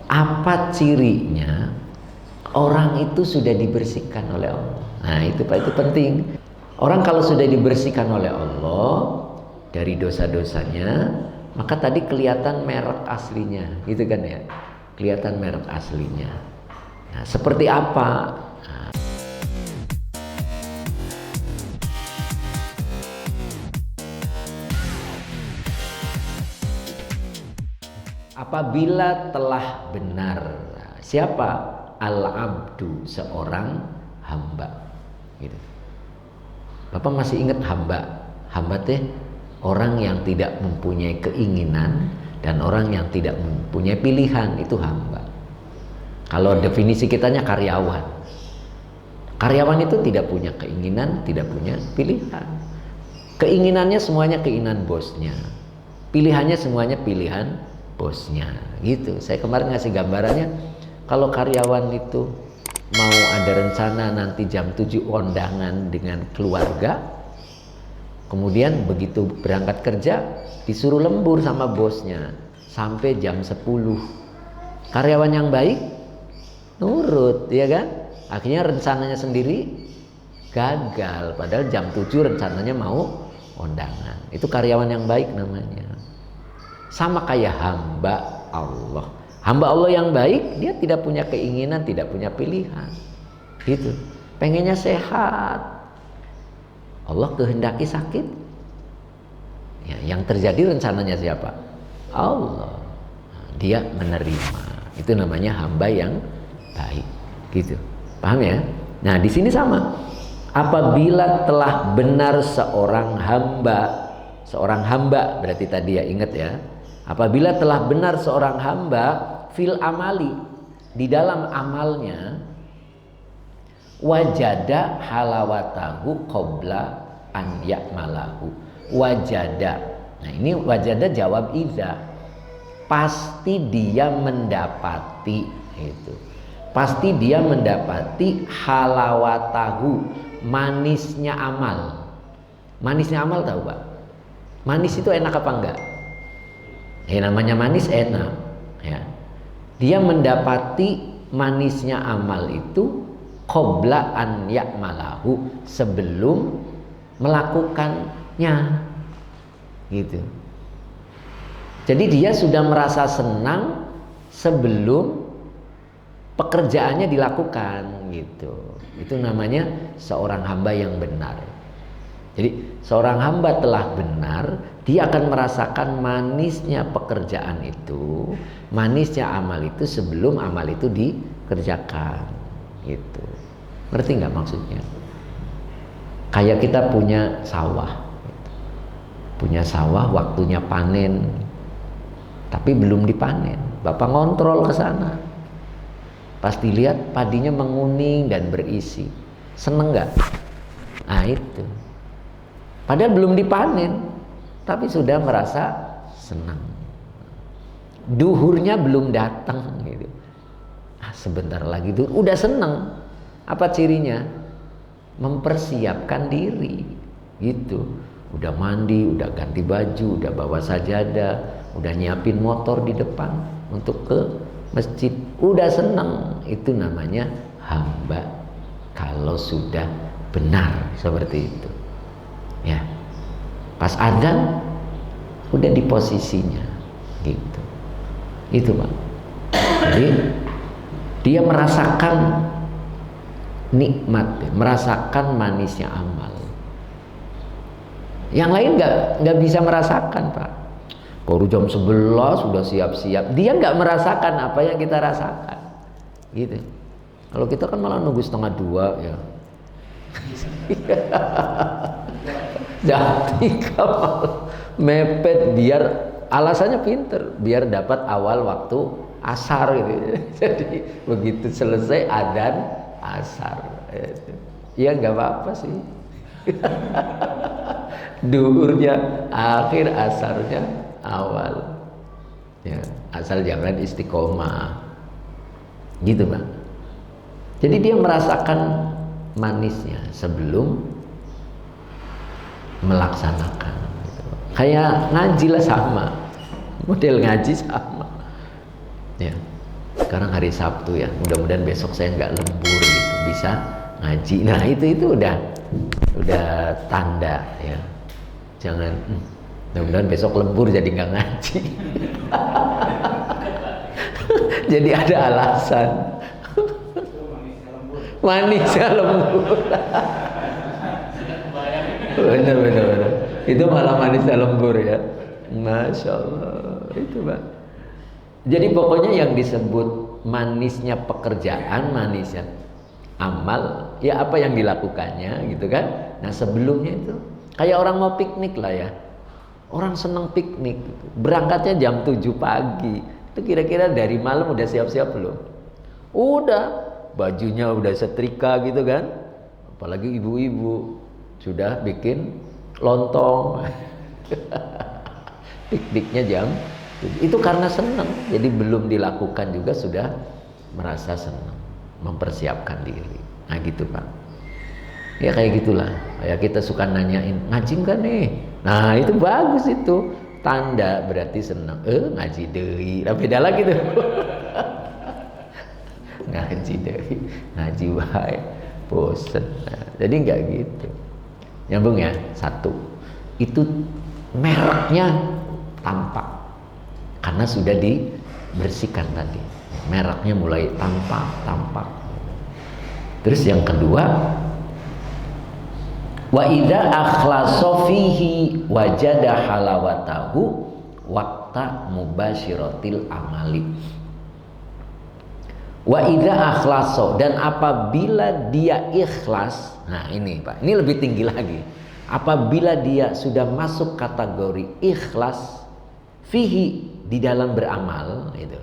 Apa cirinya orang itu sudah dibersihkan oleh Allah? Nah itu Pak, itu penting. Orang kalau sudah dibersihkan oleh Allah dari dosa-dosanya, maka tadi kelihatan merek aslinya, gitu kan ya? Kelihatan merek aslinya. Nah, seperti apa? Apabila telah benar, siapa? Al-abdu, seorang hamba. Gitu. Bapak masih ingat hamba? Hamba teh orang yang tidak mempunyai keinginan dan orang yang tidak mempunyai pilihan, itu hamba. Kalau definisi kitanya karyawan. Karyawan itu tidak punya keinginan, tidak punya pilihan. Keinginannya semuanya keinginan bosnya. Pilihannya semuanya pilihan bosnya. Gitu. Saya kemarin ngasih gambarannya, kalau karyawan itu mau ada rencana nanti jam 7 kondangan dengan keluarga, kemudian begitu berangkat kerja disuruh lembur sama bosnya sampai jam 10. Karyawan yang baik nurut, ya kan? Akhirnya rencananya sendiri gagal, padahal jam 7 rencananya mau kondangan. Itu karyawan yang baik namanya. Sama kayak hamba Allah. Hamba Allah yang baik, dia tidak punya keinginan, tidak punya pilihan. Gitu. Pengennya sehat. Allah kehendaki sakit. Ya, yang terjadi rencananya siapa? Allah. Dia menerima. Itu namanya hamba yang baik. Gitu. Paham ya? Nah, di sini sama. Apabila telah benar seorang hamba berarti tadi ya, ingat ya. Apabila telah benar seorang hamba fil amali, di dalam amalnya, wajada halawatahu qabla an ya'malahu. Wajada. Nah, ini wajada jawab idza. Pasti dia mendapati itu. Pasti dia mendapati halawatahu, manisnya amal. Manisnya amal tahu, Pak? Manis itu enak apa enggak? Ya, namanya manis enak, ya. Dia mendapati manisnya amal itu qabla an ya'malahu, sebelum melakukannya, gitu. Jadi dia sudah merasa senang sebelum pekerjaannya dilakukan, gitu. Itu namanya seorang hamba yang benar. Jadi seorang hamba telah benar, dia akan merasakan manisnya pekerjaan itu, manisnya amal itu sebelum amal itu dikerjakan, gitu. Ngerti nggak maksudnya? Kayak kita punya sawah, punya sawah, waktunya panen, tapi belum dipanen. Bapak ngontrol ke sana, pasti lihat padinya menguning dan berisi. Seneng nggak? Nah itu. Padahal belum dipanen, tapi sudah merasa senang. Duhurnya belum datang, gitu. Sebentar lagi duhur, udah senang. Apa cirinya? Mempersiapkan diri, gitu. Udah mandi, udah ganti baju, udah bawa sajadah, udah nyiapin motor di depan untuk ke masjid. Udah senang. Itu namanya hamba kalau sudah benar seperti itu. Ya, pas adzan udah di posisinya, gitu. Itu Pak. Jadi dia merasakan nikmat, merasakan manisnya amal. Yang lain nggak bisa merasakan, Pak. Baru jam 11 sudah siap-siap. Dia nggak merasakan apa yang kita rasakan, gitu. Kalau kita kan malah nunggu 1:30 ya. Jadi kalau mepet, biar alasannya pinter, biar dapat awal waktu asar gitu. Jadi begitu selesai adzan asar, ya nggak apa-apa sih. Duhurnya akhir, asarnya awal, ya, asal jangan istiqomah, gitu Bang. Jadi dia merasakan manisnya sebelum melaksanakan, gitu. Kayak ngaji lah sama, model ngaji sama, ya. sekarang hari Sabtu ya, mudah-mudahan besok saya nggak lembur gitu, bisa ngaji. Nah itu udah tanda ya. Jangan mudah-mudahan besok lembur jadi nggak ngaji. Jadi ada alasan. Manisnya lembur. Bener. Itu malah manisnya lembur ya. Masya Allah. Itu Pak. Jadi pokoknya yang disebut manisnya pekerjaan, manisnya amal, ya apa yang dilakukannya gitu kan. Nah sebelumnya itu kayak orang mau piknik lah ya. Orang seneng piknik gitu. Berangkatnya jam 7 pagi. Itu kira-kira dari malam udah siap-siap belum? Udah, bajunya udah setrika gitu kan. Apalagi ibu-ibu sudah bikin lontong. Pikniknya jam 7. Itu karena senang. Jadi belum dilakukan juga sudah merasa senang, mempersiapkan diri. Nah gitu Pak. Ya kayak gitulah. Kayak kita suka nanyain, ngaji enggak nih? Nah itu bagus itu. Tanda berarti senang. Ngaji deui. Nah, beda lagi tuh. Ngaji deui, ngaji wae. Bosen. Nah, jadi enggak gitu. Nyambung ya. 1. Itu mereknya tampak. Karena sudah dibersihkan tadi. Mereknya mulai tampak. Terus yang kedua, wa idza akhlasa fihi wajada halawatahu waqta mubashiratil amali. Wa idza akhlasa, dan apabila dia ikhlas. Nah ini Pak, ini lebih tinggi lagi. Apabila dia sudah masuk kategori ikhlas fihi, di dalam beramal gitu.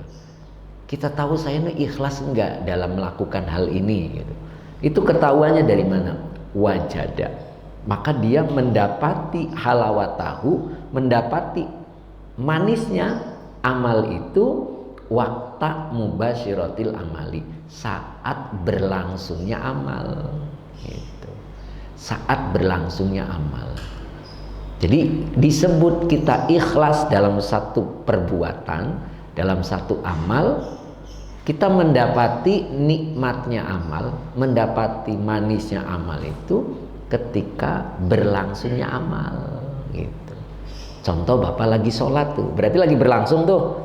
Kita tahu saya ini ikhlas enggak dalam melakukan hal ini gitu. Itu ketahuannya dari mana? Wajada. Maka dia mendapati halawatahu, mendapati manisnya amal itu waqta mubashiratil amali, saat berlangsungnya amal gitu. Saat berlangsungnya amal. Jadi disebut kita ikhlas dalam satu perbuatan, dalam satu amal, kita mendapati nikmatnya amal, mendapati manisnya amal itu ketika berlangsungnya amal gitu. Contoh Bapak lagi sholat tuh, berarti lagi berlangsung tuh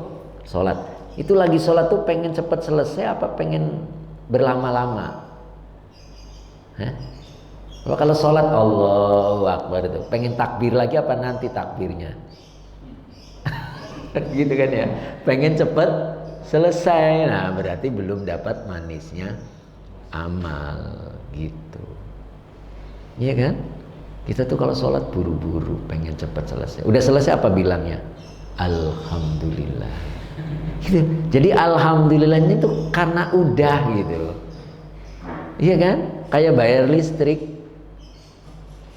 sholat. Itu lagi sholat tuh pengen cepat selesai apa pengen berlama-lama? Kalau sholat Allahu Akbar itu pengen takbir lagi apa nanti takbirnya? Gitu kan ya, pengen cepet selesai. Nah berarti belum dapat manisnya amal gitu. Iya kan? Kita tuh kalau sholat buru-buru pengen cepet selesai. Udah selesai apa bilangnya? Alhamdulillah gitu. Jadi alhamdulillahnya tuh karena udah gitu. Iya kan? Kayak bayar listrik.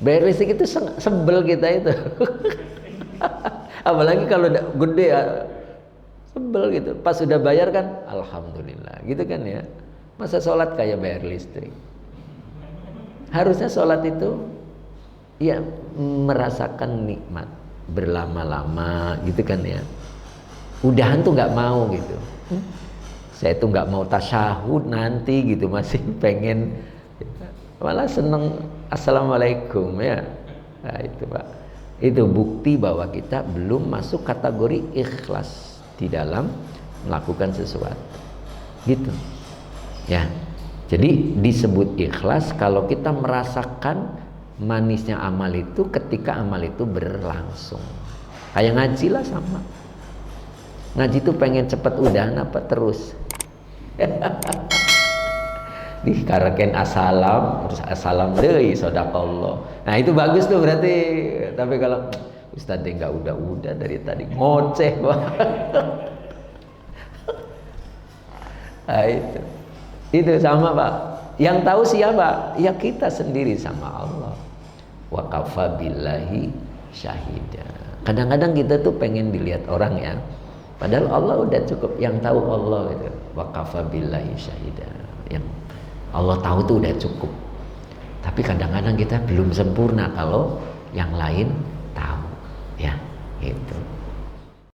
Bayar listrik itu sebel kita itu. Apalagi kalau udah gede ya, sebel gitu. Pas sudah bayar kan alhamdulillah gitu kan ya. Masa sholat kayak bayar listrik? Harusnya sholat itu ya merasakan nikmat berlama-lama gitu kan ya. Udahan tuh nggak mau gitu. Saya tuh nggak mau tasyahud nanti gitu, masih pengen, malah seneng assalamualaikum ya. Nah itu Pak, itu bukti bahwa kita belum masuk kategori ikhlas di dalam melakukan sesuatu gitu ya. Jadi disebut ikhlas kalau kita merasakan manisnya amal itu ketika amal itu berlangsung. Kayak ngaji lah sama. Ngaji tuh pengen cepet udahan apa terus? Dikaraken assalam, terus assalam deui sodaqallah. Nah itu bagus tuh berarti. Tapi kalau Ustadz enggak udah dari tadi ngoceh banget. Nah, itu sama Pak. Yang tahu siapa? Ya kita sendiri sama Allah. Wa kafa billahi syahida. Kadang-kadang kita tuh pengen dilihat orang ya. Padahal Allah udah cukup, yang tahu Allah itu. Wa kafa billahi syahida. Yang Allah tahu tuh udah cukup. Tapi kadang-kadang kita belum sempurna kalau yang lain tahu, ya, gitu.